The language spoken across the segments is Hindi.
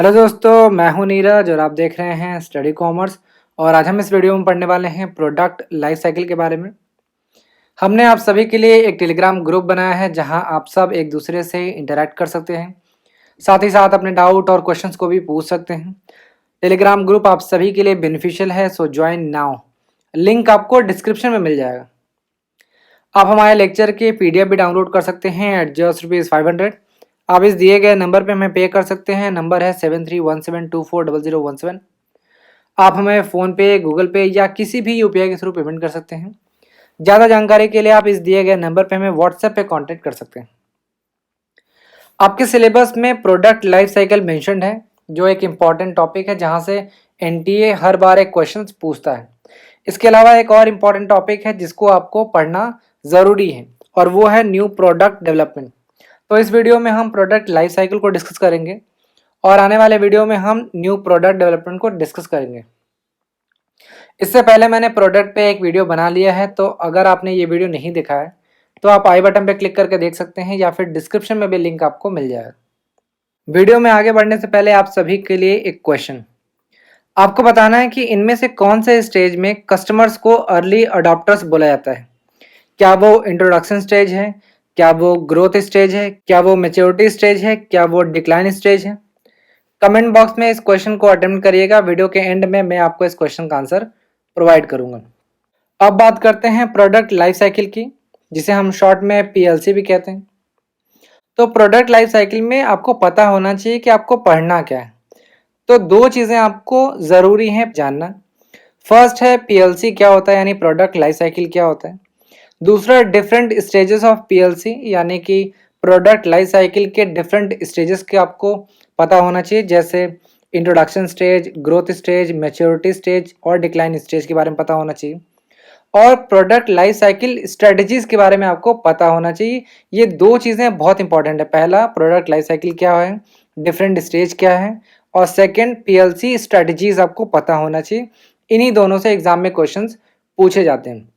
हेलो दोस्तों, मैं हूं नीरज और आप देख रहे हैं स्टडी कॉमर्स। और आज हम इस वीडियो में पढ़ने वाले हैं प्रोडक्ट लाइफ साइकिल के बारे में। हमने आप सभी के लिए एक टेलीग्राम ग्रुप बनाया है जहां आप सब एक दूसरे से इंटरैक्ट कर सकते हैं, साथ ही साथ अपने डाउट और क्वेश्चंस को भी पूछ सकते हैं। टेलीग्राम ग्रुप आप सभी के लिए बेनिफिशियल है, सो ज्वाइन नाउ। लिंक आपको डिस्क्रिप्शन में मिल जाएगा। आप हमारे लेक्चर के PDF भी डाउनलोड कर सकते हैं एट जस्ट ₹500। आप इस दिए गए नंबर पे हमें पे कर सकते हैं। नंबर है 7317240017। आप हमें फ़ोन पे, गूगल पे या किसी भी UPI के थ्रू पेमेंट कर सकते हैं। ज़्यादा जानकारी के लिए आप इस दिए गए नंबर पे हमें व्हाट्सएप पे कांटेक्ट कर सकते हैं। आपके सिलेबस में प्रोडक्ट लाइफ साइकिल मेंशन्ड है, जो एक इम्पॉर्टेंट टॉपिक है जहाँ से NTA हर बार एक क्वेश्चन पूछता है। इसके अलावा एक और इम्पॉर्टेंट टॉपिक है जिसको आपको पढ़ना ज़रूरी है, और वो है न्यू प्रोडक्ट डेवलपमेंट। तो इस वीडियो में हम प्रोडक्ट लाइफ साइकिल को डिस्कस करेंगे और आने वाले वीडियो में हम न्यू प्रोडक्ट डेवलपमेंट को डिस्कस करेंगे। इससे पहले मैंने प्रोडक्ट पे एक वीडियो बना लिया है, तो अगर आपने ये वीडियो नहीं देखा है तो आप आई बटन पे क्लिक करके देख सकते हैं, या फिर डिस्क्रिप्शन में भी लिंक आपको मिल जाएगा। वीडियो में आगे बढ़ने से पहले आप सभी के लिए एक क्वेश्चन। आपको बताना है कि इनमें से कौन से स्टेज में कस्टमर्स को अर्ली अडॉप्टर्स बोला जाता है। क्या वो इंट्रोडक्शन स्टेज है, क्या वो ग्रोथ स्टेज है, क्या वो मैच्योरिटी स्टेज है, क्या वो डिक्लाइन स्टेज है। कमेंट बॉक्स में इस क्वेश्चन को अटेम्प्ट करिएगा। वीडियो के एंड में मैं आपको इस क्वेश्चन का आंसर प्रोवाइड करूंगा। अब बात करते हैं प्रोडक्ट लाइफ साइकिल की, जिसे हम शॉर्ट में PLC भी कहते हैं। तो प्रोडक्ट लाइफ साइकिल में आपको पता होना चाहिए कि आपको पढ़ना क्या है। तो दो चीज़ें आपको ज़रूरी हैं जानना। फर्स्ट है PLC क्या होता है, यानी प्रोडक्ट लाइफ साइकिल क्या होता है। दूसरा डिफरेंट स्टेजेस ऑफ PLC, यानी कि प्रोडक्ट लाइफ साइकिल के डिफरेंट स्टेजेस के आपको पता होना चाहिए, जैसे introduction stage, growth stage, maturity stage और डिक्लाइन स्टेज के बारे में पता होना चाहिए। और प्रोडक्ट लाइफ साइकिल स्ट्रेटजीज के बारे में आपको पता होना चाहिए। ये दो चीज़ें बहुत इंपॉर्टेंट है। पहला, प्रोडक्ट लाइफ साइकिल क्या है, डिफरेंट स्टेज क्या है, और सेकंड, PLC स्ट्रेटजीज आपको पता होना चाहिए। इन्हीं दोनों से एग्जाम में क्वेश्चंस पूछे जाते हैं।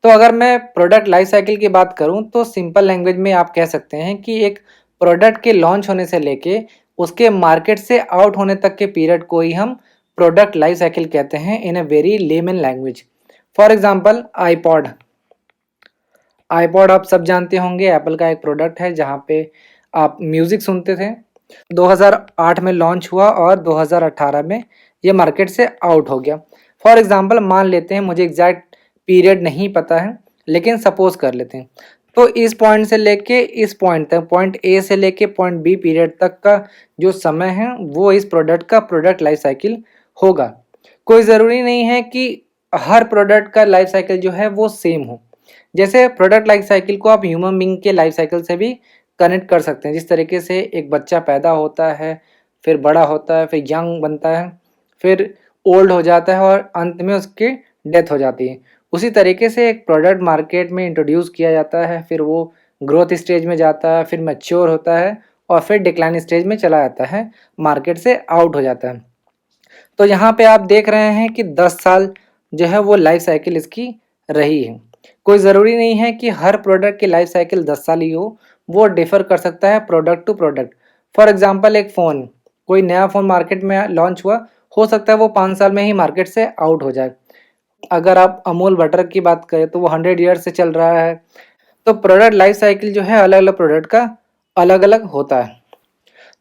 तो अगर मैं प्रोडक्ट लाइफ साइकिल की बात करूं तो सिंपल लैंग्वेज में आप कह सकते हैं कि एक प्रोडक्ट के लॉन्च होने से लेके उसके मार्केट से आउट होने तक के पीरियड को ही हम प्रोडक्ट लाइफ साइकिल कहते हैं, in a very layman language. For example, iPod. IPod आप सब जानते होंगे, एप्पल का एक प्रोडक्ट है जहाँ पे आप म्यूज़िक सुनते थे। 2008 में लॉन्च हुआ और 2018 में ये मार्केट से आउट हो गया। फॉर एग्जांपल मान लेते हैं, मुझे एग्जैक्ट पीरियड नहीं पता है लेकिन सपोज कर लेते हैं, तो इस पॉइंट से लेके इस पॉइंट तक, पॉइंट A से लेके पॉइंट B पीरियड तक का जो समय है वो इस प्रोडक्ट का प्रोडक्ट लाइफ साइकिल होगा। कोई ज़रूरी नहीं है कि हर प्रोडक्ट का लाइफ साइकिल जो है वो सेम हो। जैसे प्रोडक्ट लाइफ साइकिल को आप ह्यूमन बीइंग के लाइफ साइकिल से भी कनेक्ट कर सकते हैं। जिस तरीके से एक बच्चा पैदा होता है, फिर बड़ा होता है, फिर यंग बनता है, फिर ओल्ड हो जाता है और अंत में उसकी डेथ हो जाती है। उसी तरीके से एक प्रोडक्ट मार्केट में इंट्रोड्यूस किया जाता है, फिर वो ग्रोथ स्टेज में जाता है, फिर मैच्योर होता है और फिर डिक्लाइन स्टेज में चला जाता है, मार्केट से आउट हो जाता है। तो यहाँ पे आप देख रहे हैं कि 10 साल जो है वो लाइफ साइकिल इसकी रही है। कोई ज़रूरी नहीं है कि हर प्रोडक्ट की लाइफ साइकिल 10 साल ही हो, वो डिफ़र कर सकता है product to product. For example, एक फ़ोन, कोई नया फ़ोन मार्केट में लॉन्च हुआ, हो सकता है वो 5 साल में ही मार्केट से आउट हो जाए। अगर आप अमूल बटर की बात करें तो वो 100 ईयर से चल रहा है। तो प्रोडक्ट लाइफ साइकिल जो है अलग अलग प्रोडक्ट का अलग अलग होता है।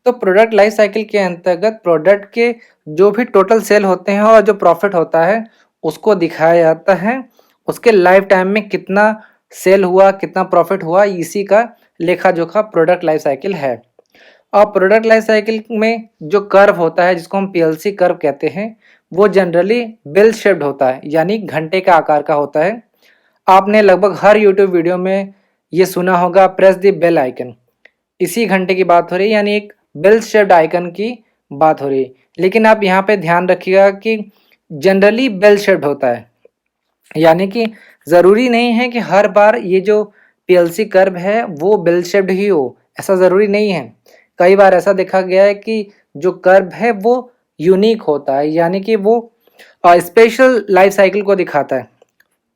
तो प्रोडक्ट लाइफ साइकिल के अंतर्गत प्रोडक्ट के जो भी टोटल सेल होते हैं और जो प्रॉफिट होता है उसको दिखाया जाता है। उसके लाइफ टाइम में कितना सेल हुआ, कितना प्रॉफिट हुआ, इसी का लेखा जोखा प्रोडक्ट लाइफ साइकिल है। और प्रोडक्ट लाइफ साइकिल में जो कर्व होता है, जिसको हम PLC कर्व कहते हैं, वो जनरली बेल शेप्ड होता है, यानी घंटे का आकार का होता है। आपने लगभग हर यूट्यूब वीडियो में ये सुना होगा, प्रेस द बेल आइकन। इसी घंटे की बात हो रही है, यानी एक बेल शेप्ड आइकन की बात हो रही है। लेकिन आप यहाँ पे ध्यान रखिएगा कि जनरली बेल शेप्ड होता है, यानी कि ज़रूरी नहीं है कि हर बार ये जो PLC कर्व है वो बेल शेप्ड ही हो, ऐसा ज़रूरी नहीं है। कई बार ऐसा देखा गया है कि जो कर्व है वो यूनिक होता है, यानी कि वो स्पेशल लाइफ साइकिल को दिखाता है।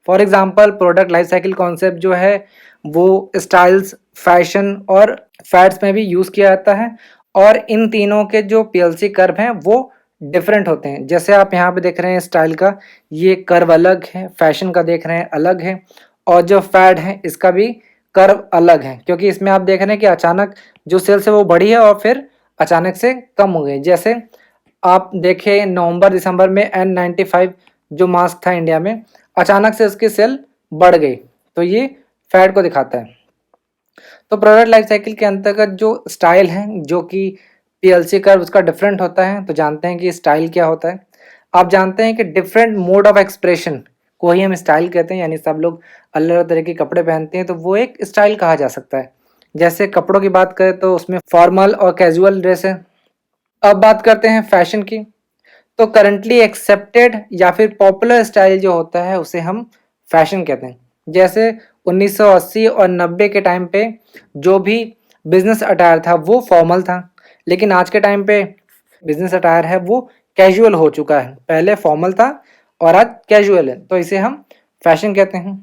For example, product life cycle concept जो है वो स्टाइल्स, फैशन और फैट्स में भी यूज़ किया जाता है। और इन तीनों के जो पीएलसी कर्व हैं वो डिफरेंट होते हैं। जैसे आप यहाँ पे देख रहे हैं स्टाइल का ये कर्व अलग है, फैशन का देख रहे हैं अलग है, और जो फैड है इसका भी कर्व अलग है, क्योंकि इसमें आप देख रहे हैं कि अचानक जो सेल्स है वो बढ़ी है और फिर अचानक से कम हो गई। जैसे आप देखें नवंबर दिसंबर में N95 जो मास्क था इंडिया में, अचानक से उसकी सेल बढ़ गई, तो ये फैड को दिखाता है। तो प्रोडक्ट लाइफ साइकिल के अंतर्गत जो स्टाइल है जो कि पीएलसी कर्व उसका डिफरेंट होता है, तो जानते हैं कि स्टाइल क्या होता है। आप जानते हैं कि डिफरेंट मोड ऑफ एक्सप्रेशन को ही हम स्टाइल कहते हैं, यानी सब लोग अलग अलग तरह के कपड़े पहनते हैं तो वो एक स्टाइल कहा जा सकता है। जैसे कपड़ों की बात करें तो उसमें फॉर्मल और कैजुअल ड्रेस है। अब बात करते हैं फैशन की, तो करंटली एक्सेप्टेड या फिर पॉपुलर स्टाइल जो होता है उसे हम फैशन कहते हैं। जैसे 1980 और 90 के टाइम पे जो भी बिजनेस अटायर था वो फॉर्मल था, लेकिन आज के टाइम पे बिजनेस अटायर है वो कैजुअल हो चुका है। पहले फॉर्मल था और आज कैजुअल है, तो इसे हम फैशन कहते हैं।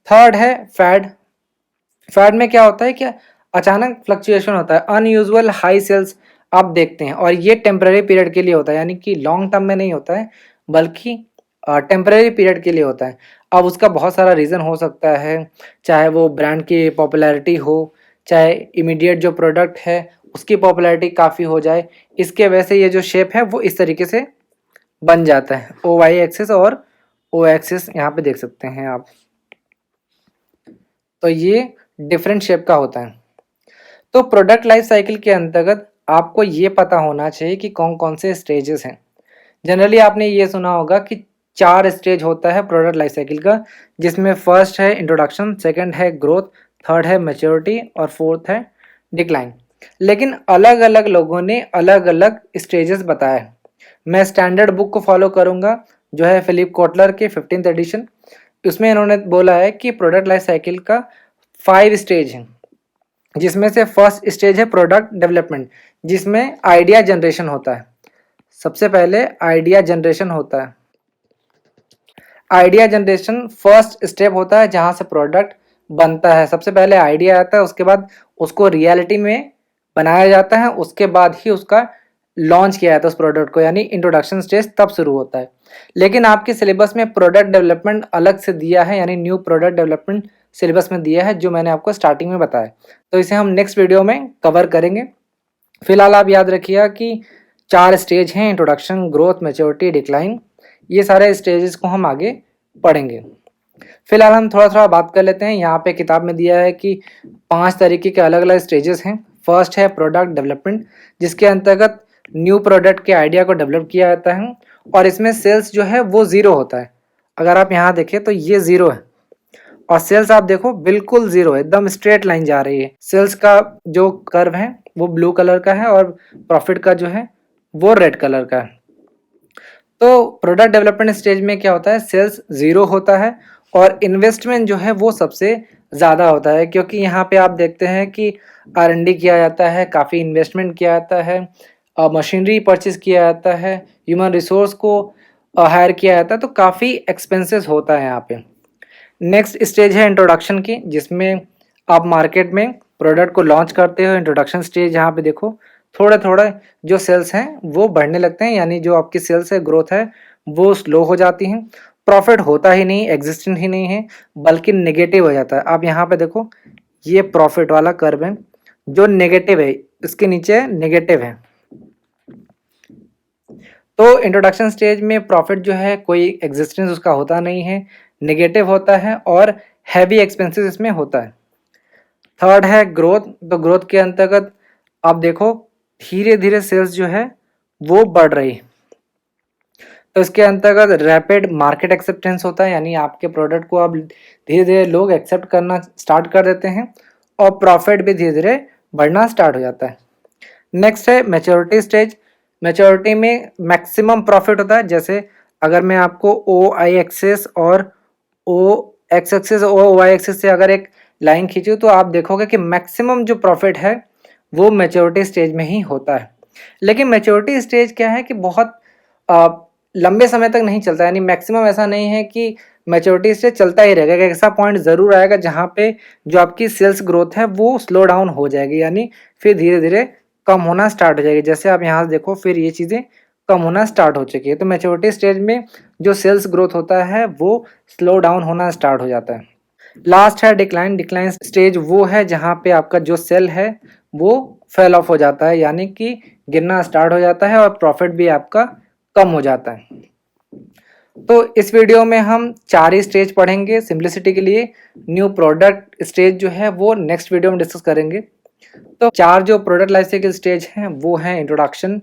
थर्ड है फैड। फैड में क्या होता है कि अचानक फ्लक्चुएशन होता है, अनयूजुअल हाई सेल्स आप देखते हैं, और ये टेम्पररी पीरियड के लिए होता है, यानी कि लॉन्ग टर्म में नहीं होता है बल्कि टेम्पररी पीरियड के लिए होता है। अब उसका बहुत सारा रीज़न हो सकता है, चाहे वो ब्रांड की पॉपुलैरिटी हो, चाहे इमीडिएट जो प्रोडक्ट है उसकी पॉपुलैरिटी काफ़ी हो जाए, इसके वजह से ये जो शेप है वो इस तरीके से बन जाता है। ओ वाई एक्सिस और ओ एक्सिस यहाँ पे देख सकते हैं आप, तो ये डिफरेंट शेप का होता है। तो प्रोडक्ट लाइफ साइकिल के अंतर्गत आपको ये पता होना चाहिए कि कौन कौन से स्टेजेस हैं। जनरली आपने ये सुना होगा कि 4 स्टेज होता है प्रोडक्ट लाइफ साइकिल का, जिसमें फर्स्ट है इंट्रोडक्शन, सेकंड है ग्रोथ, थर्ड है मैच्योरिटी और फोर्थ है डिक्लाइन। लेकिन अलग अलग लोगों ने अलग अलग स्टेजेस बताए हैं। मैं स्टैंडर्ड बुक को फॉलो करूंगा जो है फिलिप कोटलर के 15th एडिशन। उसमें इन्होंने बोला है कि प्रोडक्ट लाइफ साइकिल का 5 स्टेज है, जिसमें से फर्स्ट स्टेज है प्रोडक्ट डेवलपमेंट, जिसमें आइडिया जनरेशन होता है। सबसे पहले आइडिया जनरेशन होता है। आइडिया जनरेशन फर्स्ट स्टेप होता है जहां से प्रोडक्ट बनता है। सबसे पहले आइडिया आता है, उसके बाद उसको रियलिटी में बनाया जाता है, उसके बाद ही उसका लॉन्च किया जाता है उस प्रोडक्ट को, यानी इंट्रोडक्शन स्टेज तब शुरू होता है। लेकिन आपके सिलेबस में प्रोडक्ट डेवलपमेंट अलग से दिया है, यानी न्यू प्रोडक्ट डेवलपमेंट सिलेबस में दिया है, जो मैंने आपको स्टार्टिंग में बताया। तो इसे हम नेक्स्ट वीडियो में कवर करेंगे। फिलहाल आप याद रखिएगा कि 4 स्टेज हैं, इंट्रोडक्शन, ग्रोथ, मैच्योरिटी, डिक्लाइन। ये सारे स्टेजेस को हम आगे पढ़ेंगे। फिलहाल हम थोड़ा थोड़ा बात कर लेते हैं। यहाँ पे किताब में दिया है कि 5 तरीके के अलग अलग स्टेजेस हैं। फर्स्ट है प्रोडक्ट डेवलपमेंट, जिसके अंतर्गत न्यू प्रोडक्ट के आइडिया को डेवलप किया जाता है, और इसमें सेल्स जो है वो ज़ीरो होता है। अगर आप यहाँ देखें तो ये ज़ीरो है, और सेल्स आप देखो बिल्कुल ज़ीरो है, एकदम स्ट्रेट लाइन जा रही है। सेल्स का जो कर्व है वो ब्लू कलर का है, और प्रॉफिट का जो है वो रेड कलर का है। तो प्रोडक्ट डेवलपमेंट स्टेज में क्या होता है, सेल्स ज़ीरो होता है और इन्वेस्टमेंट जो है वो सबसे ज़्यादा होता है, क्योंकि यहाँ पे आप देखते हैं कि R&D किया जाता है, काफ़ी इन्वेस्टमेंट किया जाता है, मशीनरी परचेज किया जाता है, ह्यूमन रिसोर्स को हायर किया जाता है, तो काफ़ी एक्सपेंसेस होता है यहाँ पे। नेक्स्ट स्टेज है इंट्रोडक्शन की, जिसमें आप मार्केट में प्रोडक्ट को लॉन्च करते हो। इंट्रोडक्शन स्टेज यहाँ पे देखो थोड़ा थोड़ा जो सेल्स हैं वो बढ़ने लगते हैं, यानी जो आपकी सेल्स है, ग्रोथ है, वो स्लो हो जाती हैं। प्रॉफिट होता ही नहीं, एग्जिस्टेंट ही नहीं है, बल्कि नेगेटिव हो जाता है। आप यहाँ पे देखो ये प्रॉफिट वाला कर्व है जो नेगेटिव है, इसके नीचे नेगेटिव है। तो इंट्रोडक्शन स्टेज में प्रॉफिट जो है कोई एग्जिस्टेंस उसका होता नहीं है, नेगेटिव होता है, और हैवी एक्सपेंसेस इसमें होता है। थर्ड है ग्रोथ। तो ग्रोथ के अंतर्गत आप देखो धीरे धीरे सेल्स जो है वो बढ़ रही है। तो इसके अंतर्गत रैपिड मार्केट एक्सेप्टेंस होता है, यानी आपके प्रोडक्ट को अब धीरे धीरे लोग एक्सेप्ट करना स्टार्ट कर देते हैं, और प्रॉफिट भी धीरे धीरे बढ़ना स्टार्ट हो जाता है। नेक्स्ट है मैच्योरिटी स्टेज। मैच्योरिटी में मैक्सिमम प्रॉफिट होता है। जैसे अगर मैं आपको ओ आई एक्सेस और ओ एक्स एक्सेस और ओ वाई एक्सेस से अगर एक लाइन खींचूँ तो आप देखोगे कि मैक्सिमम जो प्रॉफिट है वो मैच्योरिटी स्टेज में ही होता है। लेकिन मैच्योरिटी स्टेज क्या है कि बहुत लंबे समय तक नहीं चलता, यानी मैक्सिमम ऐसा नहीं है कि मैच्योरिटी स्टेज चलता ही रहेगा। एक ऐसा पॉइंट ज़रूर आएगा जहाँ पे जो आपकी सेल्स ग्रोथ है वो स्लो डाउन हो जाएगी, यानी फिर धीरे धीरे कम होना स्टार्ट हो जाएगी। जैसे आप यहाँ से देखो फिर ये चीज़ें कम होना स्टार्ट हो चुकी है। तो मैच्योरिटी स्टेज में जो सेल्स ग्रोथ होता है वो स्लो डाउन होना स्टार्ट हो जाता है। लास्ट है डिक्लाइन। डिक्लाइन स्टेज वो है जहाँ पे आपका जो सेल है वो फेल ऑफ हो जाता है, यानी कि गिरना स्टार्ट हो जाता है और प्रॉफिट भी आपका कम हो जाता है। तो इस वीडियो में हम 4 ही स्टेज पढ़ेंगे सिंप्लिसिटी के लिए। न्यू प्रोडक्ट स्टेज जो है वो नेक्स्ट वीडियो में डिस्कस करेंगे। तो 4 जो प्रोडक्ट लाइफ साइकिल स्टेज हैं वो हैं इंट्रोडक्शन,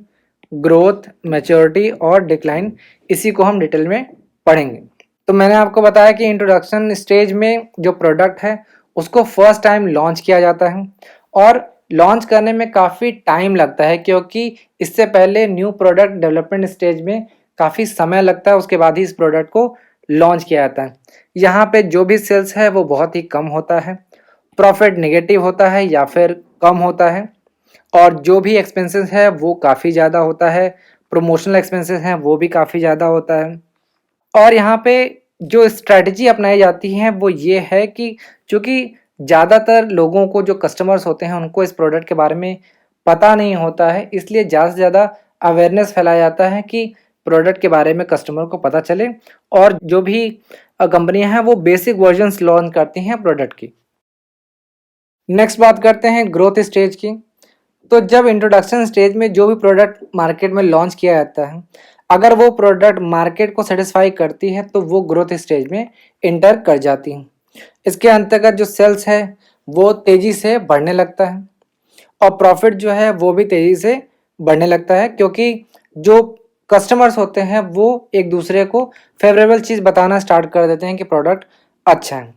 ग्रोथ, मैच्योरिटी और डिक्लाइन। इसी को हम डिटेल में पढ़ेंगे। तो मैंने आपको बताया कि इंट्रोडक्शन स्टेज में जो प्रोडक्ट है उसको फर्स्ट टाइम लॉन्च किया जाता है और लॉन्च करने में काफ़ी टाइम लगता है, क्योंकि इससे पहले न्यू प्रोडक्ट डेवलपमेंट स्टेज में काफ़ी समय लगता है, उसके बाद ही इस प्रोडक्ट को लॉन्च किया जाता है। यहाँ पे जो भी सेल्स है वो बहुत ही कम होता है, प्रॉफिट नेगेटिव होता है या फिर कम होता है, और जो भी एक्सपेंसेस है वो काफ़ी ज़्यादा होता है, प्रमोशनल एक्सपेंसेस हैं वो भी काफ़ी ज़्यादा होता है। और यहाँ पे जो स्ट्रैटेजी अपनाई जाती है वो ये है कि चूँकि ज़्यादातर लोगों को, जो कस्टमर्स होते हैं, उनको इस प्रोडक्ट के बारे में पता नहीं होता है, इसलिए ज़्यादा से ज़्यादा अवेयरनेस फैलाया जाता है कि प्रोडक्ट के बारे में कस्टमर को पता चले। और जो भी कंपनियां हैं वो बेसिक वर्जन्स लॉन्च करती हैं प्रोडक्ट की। नेक्स्ट बात करते हैं ग्रोथ स्टेज की। तो जब इंट्रोडक्शन स्टेज में जो भी प्रोडक्ट मार्केट में लॉन्च किया जाता है, अगर वो प्रोडक्ट मार्केट को सेटिस्फाई करती है तो वो ग्रोथ स्टेज में इंटर कर जाती है। इसके अंतर्गत जो सेल्स है वो तेज़ी से बढ़ने लगता है और प्रॉफिट जो है वो भी तेज़ी से बढ़ने लगता है, क्योंकि जो कस्टमर्स होते हैं वो एक दूसरे को फेवरेबल चीज़ बताना स्टार्ट कर देते हैं कि प्रोडक्ट अच्छा है।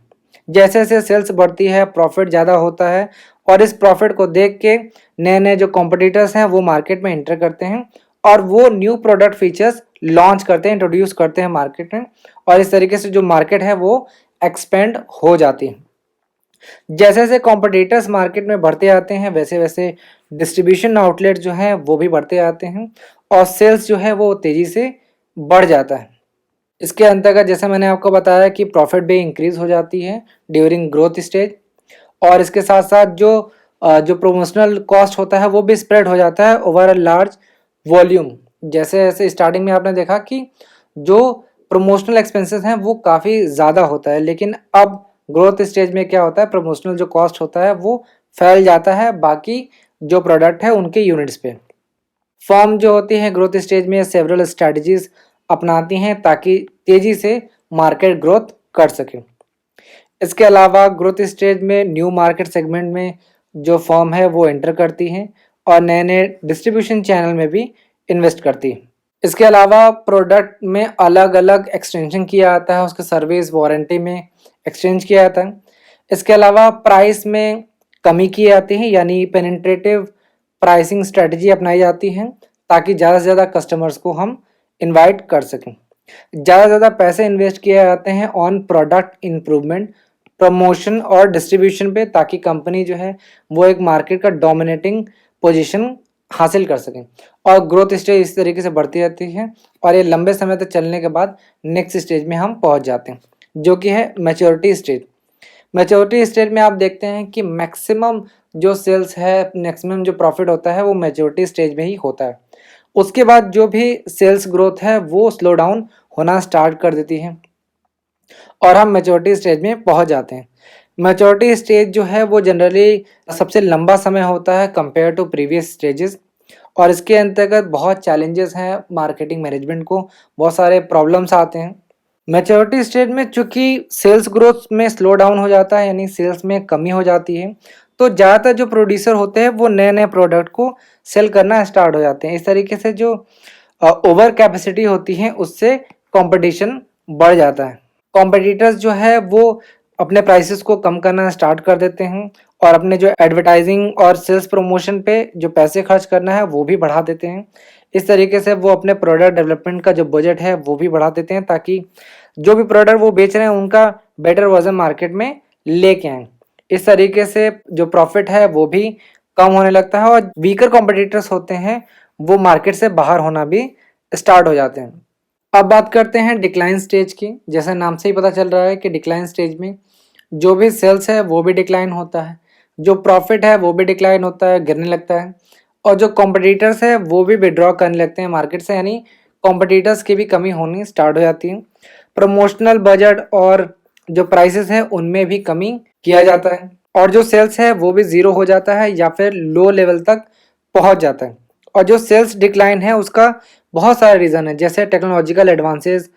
जैसे जैसे सेल्स बढ़ती है प्रॉफिट ज़्यादा होता है और इस प्रॉफिट को देख के नए नए जो कॉम्पिटिटर्स हैं वो मार्केट में एंटर करते हैं और वो न्यू प्रोडक्ट फीचर्स लॉन्च करते हैं, इंट्रोड्यूस करते हैं मार्केट में, और इस तरीके से जो मार्केट है वो एक्सपेंड हो जाती है। जैसे जैसे कॉम्पिटिटर्स मार्केट में बढ़ते जाते हैं वैसे वैसे डिस्ट्रीब्यूशन आउटलेट जो हैं वो भी बढ़ते जाते हैं और सेल्स जो है वो तेज़ी से बढ़ जाता है। इसके अंतर्गत जैसे मैंने आपको बताया कि प्रॉफिट भी इंक्रीज हो जाती है ड्यूरिंग ग्रोथ स्टेज, और इसके साथ साथ जो प्रमोशनल कॉस्ट होता है वो भी स्प्रेड हो जाता है ओवर अ लार्ज वॉल्यूम। जैसे जैसे स्टार्टिंग में आपने देखा कि जो प्रमोशनल एक्सपेंसेस हैं वो काफ़ी ज़्यादा होता है, लेकिन अब ग्रोथ स्टेज में क्या होता है, प्रमोशनल जो कॉस्ट होता है वो फैल जाता है बाकी जो प्रोडक्ट है उनके यूनिट्स पे। फर्म जो होती है ग्रोथ स्टेज में सेवरल स्ट्रैटेजीज अपनाती हैं ताकि तेज़ी से मार्केट ग्रोथ कर सकें। इसके अलावा ग्रोथ स्टेज में न्यू मार्केट सेगमेंट में जो फर्म है वो एंटर करती हैं और नए नए डिस्ट्रीब्यूशन चैनल में भी इन्वेस्ट करती है। इसके अलावा प्रोडक्ट में अलग अलग एक्सटेंशन किया जाता है, उसके सर्विस वारंटी में एक्सचेंज किया जाता है। इसके अलावा प्राइस में कमी की जाती है, यानी पेनिट्रेटिव प्राइसिंग स्ट्रेटजी अपनाई जाती है ताकि ज़्यादा से ज़्यादा कस्टमर्स को हम इनवाइट कर सकें। ज़्यादा से ज़्यादा पैसे इन्वेस्ट किए जाते हैं ऑन प्रोडक्ट इम्प्रूवमेंट, प्रमोशन और डिस्ट्रीब्यूशन पे, ताकि कंपनी जो है वो एक मार्केट का डोमिनेटिंग पोजीशन हासिल कर सकें। और ग्रोथ स्टेज इस तरीके से बढ़ती रहती है और ये लंबे समय तक चलने के बाद नेक्स्ट स्टेज में हम पहुंच जाते हैं जो कि है मैच्योरिटी स्टेज। मैच्योरिटी स्टेज में आप देखते हैं कि मैक्सिमम जो सेल्स है, मैक्सिमम जो प्रॉफिट होता है वो मैच्योरिटी स्टेज में ही होता है। उसके बाद जो भी सेल्स ग्रोथ है वो स्लो डाउन होना स्टार्ट कर देती है और हम मैच्योरिटी स्टेज में पहुंच जाते हैं। मैच्योरिटी स्टेज जो है वो जनरली सबसे लंबा समय होता है कंपेयर टू प्रीवियस स्टेजेस, और इसके अंतर्गत बहुत चैलेंजेस हैं मार्केटिंग मैनेजमेंट को, बहुत सारे प्रॉब्लम्स आते हैं। मैच्योरिटी स्टेज में चूंकि सेल्स ग्रोथ में स्लो डाउन हो जाता है, यानी सेल्स में कमी हो जाती है, तो ज़्यादातर जो प्रोड्यूसर होते हैं वो नए नए प्रोडक्ट को सेल करना स्टार्ट हो जाते हैं। इस तरीके से जो ओवर कैपेसिटी होती है उससे कंपटीशन बढ़ जाता है। कॉम्पिटिटर्स जो है वो अपने प्राइसेस को कम करना स्टार्ट कर देते हैं और अपने जो एडवर्टाइजिंग और सेल्स प्रमोशन पे जो पैसे खर्च करना है वो भी बढ़ा देते हैं। इस तरीके से वो अपने प्रोडक्ट डेवलपमेंट का जो बजट है वो भी बढ़ा देते हैं ताकि जो भी प्रोडक्ट वो बेच रहे हैं उनका बेटर वर्जन मार्केट में लेके आएँ। इस तरीके से जो प्रॉफिट है वो भी कम होने लगता है और वीकर कॉम्पिटिटर्स होते हैं वो मार्केट से बाहर होना भी स्टार्ट हो जाते हैं। अब बात करते हैं डिक्लाइन स्टेज की। जैसा नाम से ही पता चल रहा है कि डिक्लाइन स्टेज में जो भी सेल्स है वो भी डिक्लाइन होता है, जो प्रॉफिट है वो भी डिक्लाइन होता है, गिरने लगता है, और जो कॉम्पिटिटर्स है वो भी विड्रॉ करने लगते हैं मार्केट से, यानी कॉम्पिटिटर्स की भी कमी होनी स्टार्ट हो जाती है। प्रमोशनल बजट और जो प्राइसेस है उनमें भी कमी किया जाता है, और जो सेल्स है वो भी ज़ीरो हो जाता है या फिर लो लेवल तक पहुंच जाता है। और जो सेल्स डिक्लाइन है उसका बहुत सारे रीज़न है, जैसे टेक्नोलॉजिकल एडवांसेस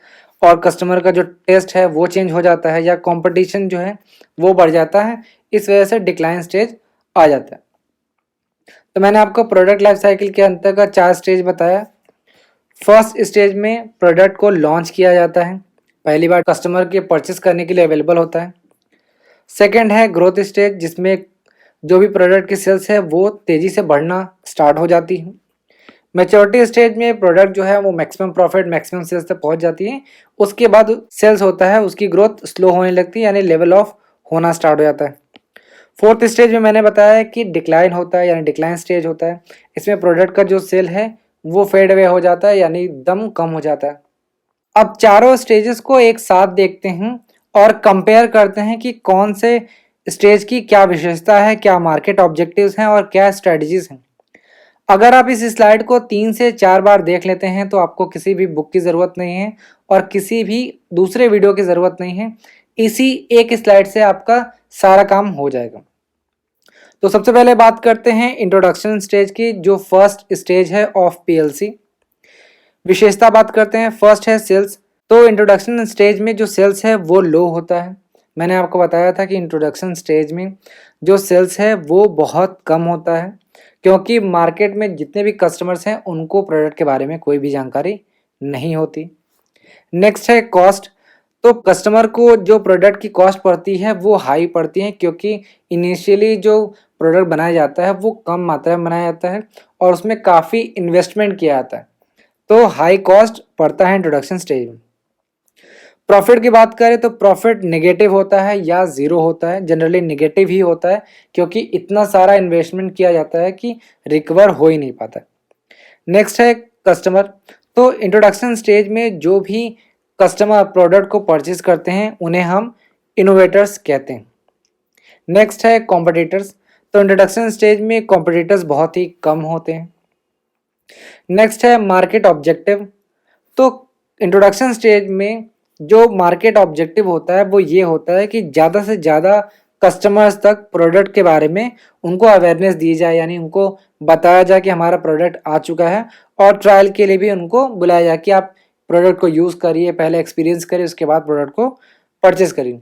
और कस्टमर का जो टेस्ट है वो चेंज हो जाता है, या कंपटीशन जो है वो बढ़ जाता है, इस वजह से डिक्लाइन स्टेज आ जाता है। तो मैंने आपको प्रोडक्ट लाइफ साइकिल के अंतर्गत 4 स्टेज बताया। फर्स्ट स्टेज में प्रोडक्ट को लॉन्च किया जाता है, पहली बार कस्टमर के परचेस करने के लिए अवेलेबल होता है। सेकंड है ग्रोथ स्टेज, जिसमें जो भी प्रोडक्ट की सेल्स है वो तेज़ी से बढ़ना स्टार्ट हो जाती है। मैच्योरिटी स्टेज में प्रोडक्ट जो है वो मैक्सिमम प्रॉफिट मैक्सिमम सेल्स तक पहुंच जाती है, उसके बाद सेल्स होता है उसकी ग्रोथ स्लो होने लगती है, यानी लेवल ऑफ होना स्टार्ट हो जाता है। फोर्थ स्टेज में मैंने बताया कि डिक्लाइन होता है, यानी डिक्लाइन स्टेज होता है। इसमें प्रोडक्ट का जो सेल है वो फेड अवे हो जाता है, यानी दम कम हो जाता है। अब चारों स्टेजेस को एक साथ देखते हैं और कंपेयर करते हैं कि कौन से स्टेज की क्या विशेषता है, क्या मार्केट ऑब्जेक्टिव्स हैं और क्या स्ट्रेटजीज हैं। अगर आप इस स्लाइड को 3 से 4 बार देख लेते हैं तो आपको किसी भी बुक की ज़रूरत नहीं है और किसी भी दूसरे वीडियो की ज़रूरत नहीं है, इसी एक स्लाइड से आपका सारा काम हो जाएगा। तो सबसे पहले बात करते हैं इंट्रोडक्शन स्टेज की, जो फर्स्ट स्टेज है ऑफ पीएलसी। विशेषता बात करते हैं, फर्स्ट है सेल्स। तो इंट्रोडक्शन स्टेज में जो सेल्स है वो लो होता है। मैंने आपको बताया था कि इंट्रोडक्शन स्टेज में जो सेल्स है वो बहुत कम होता है, क्योंकि मार्केट में जितने भी कस्टमर्स हैं उनको प्रोडक्ट के बारे में कोई भी जानकारी नहीं होती। नेक्स्ट है कॉस्ट। तो कस्टमर को जो प्रोडक्ट की कॉस्ट पड़ती है वो हाई पड़ती है, क्योंकि इनिशियली जो प्रोडक्ट बनाया जाता है वो कम मात्रा में बनाया जाता है और उसमें काफ़ी इन्वेस्टमेंट किया जाता है, तो हाई कॉस्ट पड़ता है इंट्रोडक्शन स्टेज में। प्रॉफिट की बात करें तो प्रॉफिट नेगेटिव होता है या ज़ीरो होता है, जनरली नेगेटिव ही होता है, क्योंकि इतना सारा इन्वेस्टमेंट किया जाता है कि रिकवर हो ही नहीं पाता। नेक्स्ट है कस्टमर। तो इंट्रोडक्शन स्टेज में जो भी कस्टमर प्रोडक्ट को परचेज करते हैं उन्हें हम इनोवेटर्स कहते हैं। नेक्स्ट है कॉम्पिटिटर्स। तो इंट्रोडक्शन स्टेज में कॉम्पिटिटर्स बहुत ही कम होते हैं। नेक्स्ट है मार्केट ऑब्जेक्टिव। तो इंट्रोडक्शन स्टेज में जो मार्केट ऑब्जेक्टिव होता है वो ये होता है कि ज़्यादा से ज़्यादा कस्टमर्स तक प्रोडक्ट के बारे में उनको अवेयरनेस दी जाए, यानी उनको बताया जाए कि हमारा प्रोडक्ट आ चुका है, और ट्रायल के लिए भी उनको बुलाया जाए कि आप प्रोडक्ट को यूज़ करिए, पहले एक्सपीरियंस करिए, उसके बाद प्रोडक्ट को परचेज करिए।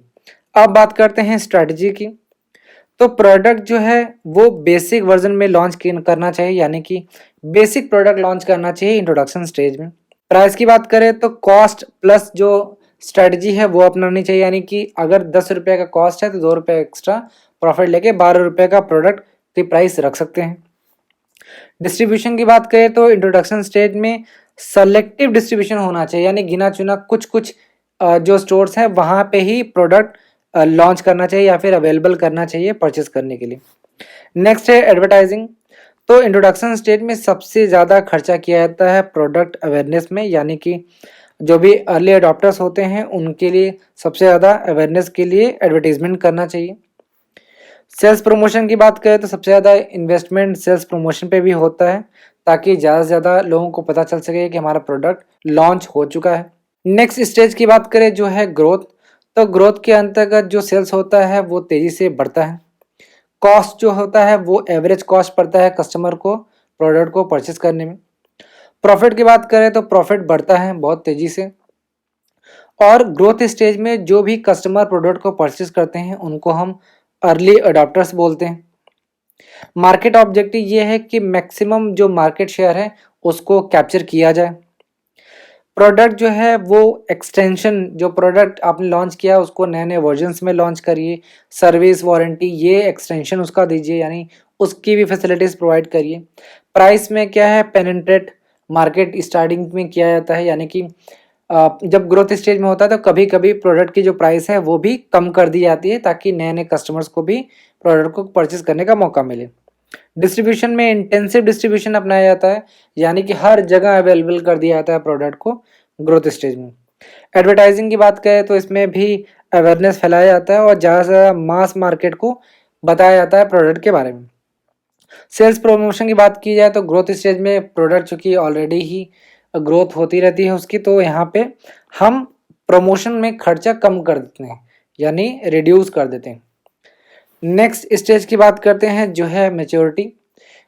अब बात करते हैं स्ट्रैटेजी की। तो प्रोडक्ट जो है वो बेसिक वर्जन में लॉन्च करना चाहिए, यानी कि बेसिक प्रोडक्ट लॉन्च करना चाहिए इंट्रोडक्शन स्टेज में। प्राइस की बात करें तो कॉस्ट प्लस जो स्ट्रेटजी है वो अपनानी चाहिए, यानी कि अगर 10 रुपये का कॉस्ट है तो 2 रुपये एक्स्ट्रा प्रॉफिट लेके 12 रुपये का प्रोडक्ट की प्राइस रख सकते हैं। डिस्ट्रीब्यूशन की बात करें तो इंट्रोडक्शन स्टेज में सेलेक्टिव डिस्ट्रीब्यूशन होना चाहिए, यानी गिना चुना कुछ कुछ जो स्टोर्स हैं वहाँ पे ही प्रोडक्ट लॉन्च करना चाहिए या फिर अवेलेबल करना चाहिए परचेस करने के लिए। नेक्स्ट है एडवर्टाइजिंग। तो इंट्रोडक्शन स्टेज में सबसे ज़्यादा खर्चा किया जाता है प्रोडक्ट अवेयरनेस में, यानी कि जो भी अर्ली अडॉप्टर्स होते हैं उनके लिए सबसे ज़्यादा अवेयरनेस के लिए एडवर्टीजमेंट करना चाहिए। सेल्स प्रमोशन की बात करें तो सबसे ज़्यादा इन्वेस्टमेंट सेल्स प्रमोशन पे भी होता है, ताकि ज़्यादा से ज़्यादा लोगों को पता चल सके कि हमारा प्रोडक्ट लॉन्च हो चुका है। नेक्स्ट स्टेज की बात करें जो है ग्रोथ। तो ग्रोथ के अंतर्गत जो सेल्स होता है वो तेज़ी से बढ़ता है। कॉस्ट जो होता है वो एवरेज कॉस्ट पड़ता है कस्टमर को प्रोडक्ट को परचेस करने में। प्रॉफिट की बात करें तो प्रॉफिट बढ़ता है बहुत तेज़ी से। और ग्रोथ स्टेज में जो भी कस्टमर प्रोडक्ट को परचेस करते हैं उनको हम अर्ली अडॉप्टर्स बोलते हैं। मार्केट ऑब्जेक्टिव ये है कि मैक्सिमम जो मार्केट शेयर है उसको कैप्चर किया जाए। प्रोडक्ट जो है वो एक्सटेंशन, जो प्रोडक्ट आपने लॉन्च किया उसको नए नए वर्जन्स में लॉन्च करिए। सर्विस वारंटी ये एक्सटेंशन उसका दीजिए, यानी उसकी भी फैसिलिटीज़ प्रोवाइड करिए। प्राइस में क्या है, पेनिट्रेट मार्केट स्टार्टिंग में किया जाता है, यानी कि जब ग्रोथ स्टेज में होता है तो कभी कभी प्रोडक्ट की जो प्राइस है वो भी कम कर दी जाती है, ताकि नए नए कस्टमर्स को भी प्रोडक्ट को परचेज करने का मौका मिले। डिस्ट्रीब्यूशन में इंटेंसिव डिस्ट्रीब्यूशन अपनाया जाता है, यानी कि हर जगह अवेलेबल कर दिया जाता है प्रोडक्ट को ग्रोथ स्टेज में। एडवर्टाइजिंग की बात करें तो इसमें भी अवेयरनेस फैलाया जाता है और ज़्यादा से ज़्यादा मास मार्केट को बताया जाता है प्रोडक्ट के बारे में। सेल्स प्रमोशन की बात की जाए तो ग्रोथ स्टेज में प्रोडक्ट चूँकि ऑलरेडी ही ग्रोथ होती रहती है उसकी, तो यहाँ पे हम प्रमोशन में खर्चा कम कर देते हैं, यानी रिड्यूस कर देते हैं। नेक्स्ट स्टेज की बात करते हैं जो है मैच्योरिटी।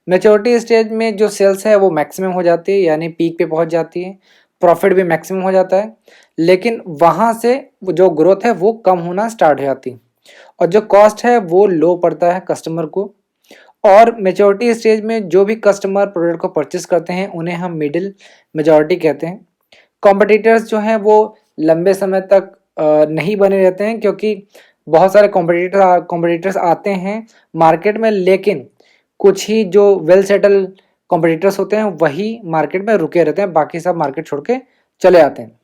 मैच्योरिटी स्टेज में जो सेल्स है वो मैक्सिमम हो जाती है, यानी पीक पे पहुंच जाती है, प्रॉफिट भी मैक्सिमम हो जाता है, लेकिन वहाँ से जो ग्रोथ है वो कम होना स्टार्ट हो जाती है और जो कॉस्ट है वो लो पड़ता है कस्टमर को। और मेच्योरिटी स्टेज में जो भी कस्टमर प्रोडक्ट को परचेस करते हैं उन्हें हम मिडिल मेजॉरिटी कहते हैं। कॉम्पिटिटर्स जो हैं वो लंबे समय तक नहीं बने रहते हैं, क्योंकि बहुत सारे कॉम्पिटिटर्स आते हैं मार्केट में, लेकिन कुछ ही जो वेल सेटल कॉम्पिटिटर्स होते हैं वही मार्केट में रुके रहते हैं, बाकी सब मार्केट छोड़ के चले आते हैं।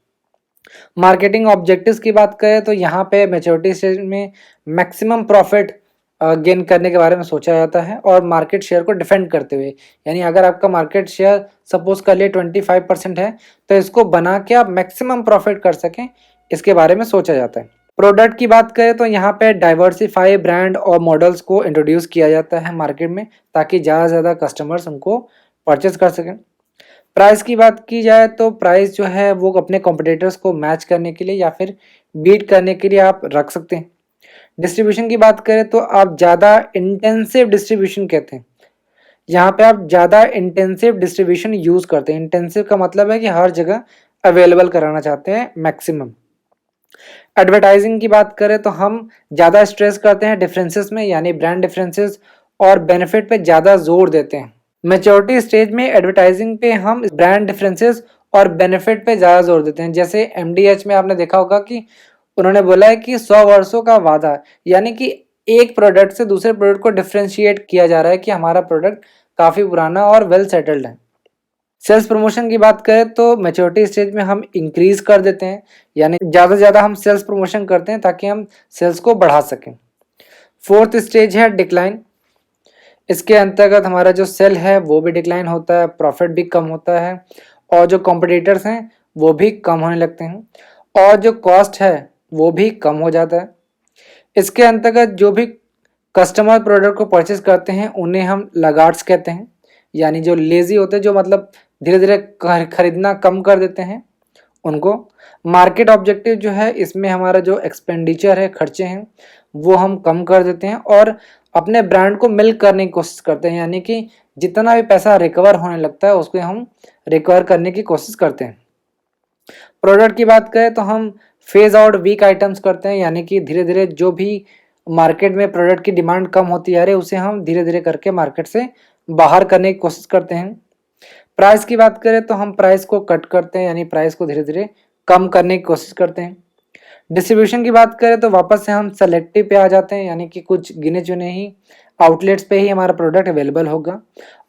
मार्केटिंग ऑब्जेक्टिव्स की बात करें तो यहाँ पे मैच्योरिटी स्टेज में मैक्सिमम प्रॉफिट गेन करने के बारे में सोचा जाता है और मार्केट शेयर को डिफेंड करते हुए, यानी अगर आपका मार्केट शेयर सपोज कर लिए 25% है तो इसको बना के आप मैक्सिमम प्रॉफिट कर सकें, इसके बारे में सोचा जाता है। प्रोडक्ट की बात करें तो यहाँ पे डाइवर्सिफाई ब्रांड और मॉडल्स को इंट्रोड्यूस किया जाता है मार्केट में, ताकि ज़्यादा से ज़्यादा कस्टमर्स उनको परचेज कर सकें। प्राइस की बात की जाए तो प्राइस जो है वो अपने कॉम्पिटिटर्स को मैच करने के लिए या फिर बीट करने के लिए आप रख सकते हैं। डिस्ट्रीब्यूशन की बात करें तो आप ज़्यादा इंटेंसिव डिस्ट्रीब्यूशन कहते हैं, यहाँ पे आप ज़्यादा इंटेंसिव डिस्ट्रीब्यूशन यूज़ करते हैं। इंटेंसिव का मतलब है कि हर जगह अवेलेबल कराना चाहते हैं मैक्सिमम। एडवर्टाइजिंग की बात करें तो हम ज़्यादा स्ट्रेस करते हैं डिफरेंसेस में, यानी ब्रांड डिफरेंसेस और बेनिफिट पे ज़्यादा जोर देते हैं। मैच्योरिटी स्टेज में एडवर्टाइजिंग पे हम ब्रांड डिफरेंसेस और बेनिफिट पे ज़्यादा जोर देते हैं। जैसे MDH में आपने देखा होगा कि उन्होंने बोला है कि 100 वर्षों का वादा, यानी कि एक प्रोडक्ट से दूसरे प्रोडक्ट को डिफ्रेंशिएट किया जा रहा है कि हमारा प्रोडक्ट काफ़ी पुराना और वेल सेटल्ड है। सेल्स प्रमोशन की बात करें तो मैच्योरिटी स्टेज में हम इंक्रीज कर देते हैं, यानी ज़्यादा से ज़्यादा हम सेल्स प्रमोशन करते हैं ताकि हम सेल्स को बढ़ा सकें। फोर्थ स्टेज है डिक्लाइन। इसके अंतर्गत हमारा जो सेल है वो भी डिक्लाइन होता है, प्रॉफिट भी कम होता है और जो कॉम्पिटिटर्स हैं वो भी कम होने लगते हैं और जो कॉस्ट है वो भी कम हो जाता है। इसके अंतर्गत जो भी कस्टमर प्रोडक्ट को परचेज करते हैं उन्हें हम लगार्ड्स कहते हैं, यानी जो लेज़ी होते हैं, जो मतलब धीरे धीरे खरीदना कम कर देते हैं उनको। मार्केट ऑब्जेक्टिव जो है इसमें हमारा जो एक्सपेंडिचर है, खर्चे हैं, वो हम कम कर देते हैं और अपने ब्रांड को मिल्क करने की कोशिश करते हैं, यानी कि जितना भी पैसा रिकवर होने लगता है उसको हम रिकवर करने की कोशिश करते हैं। प्रोडक्ट की बात करें तो हम फेज आउट वीक आइटम्स करते हैं, यानी कि धीरे धीरे जो भी मार्केट में प्रोडक्ट की डिमांड कम होती जा रही है उसे हम धीरे धीरे करके मार्केट से बाहर करने की कोशिश करते हैं। प्राइस की बात करें तो हम प्राइस को कट करते हैं, यानी प्राइस को धीरे धीरे कम करने की कोशिश करते हैं। डिस्ट्रीब्यूशन की बात करें तो वापस से हम सेलेक्टिव पे आ जाते हैं, यानी कि कुछ गिने चुने ही आउटलेट्स पे ही हमारा प्रोडक्ट अवेलेबल होगा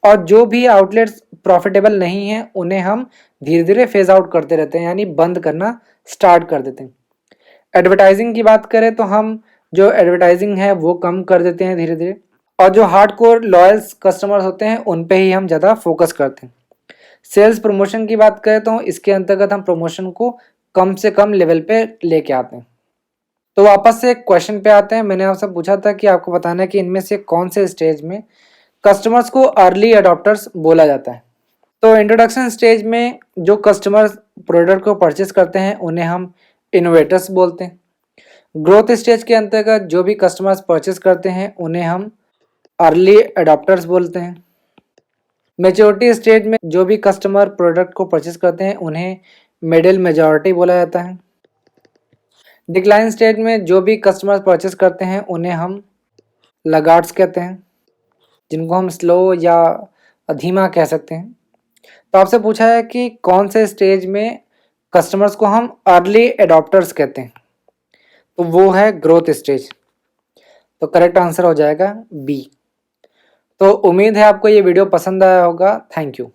और जो भी आउटलेट्स प्रॉफिटेबल नहीं हैं उन्हें हम धीरे धीरे फेज आउट करते रहते हैं, यानी बंद करना स्टार्ट कर देते हैं। एडवर्टाइजिंग की बात करें तो हम जो एडवर्टाइजिंग है वो कम कर देते हैं धीरे धीरे और जो हार्डकोर लॉयल्स कस्टमर्स होते हैं उन पे ही हम ज़्यादा फोकस करते हैं। सेल्स प्रमोशन की बात करें तो इसके अंतर्गत हम प्रमोशन को कम से कम लेवल पे लेके आते हैं। तो वापस से क्वेश्चन पे आते हैं। मैंने आपसे पूछा था कि आपको बताना है कि इनमें से कौन से स्टेज में कस्टमर्स को अर्ली अडॉप्टर्स बोला जाता है। तो इंट्रोडक्शन स्टेज में जो कस्टमर्स प्रोडक्ट को परचेस करते हैं उन्हें हम इनोवेटर्स बोलते हैं। ग्रोथ स्टेज के अंतर्गत जो भी कस्टमर्स परचेस करते हैं उन्हें हम अर्ली अडॉप्टर्स बोलते हैं। मैच्योरिटी स्टेज में जो भी कस्टमर प्रोडक्ट को परचेस करते हैं उन्हें मिडिल मेजॉरिटी बोला जाता है। डिक्लाइन स्टेज में जो भी कस्टमर परचेस करते हैं उन्हें हम लगार्ड्स कहते हैं, जिनको हम स्लो या धीमा कह सकते हैं। तो आपसे पूछा है कि कौन से स्टेज में कस्टमर्स को हम अर्ली एडॉप्टर्स कहते हैं, तो वो है ग्रोथ स्टेज। तो करेक्ट आंसर हो जाएगा बी। तो उम्मीद है आपको ये वीडियो पसंद आया होगा। Thank you.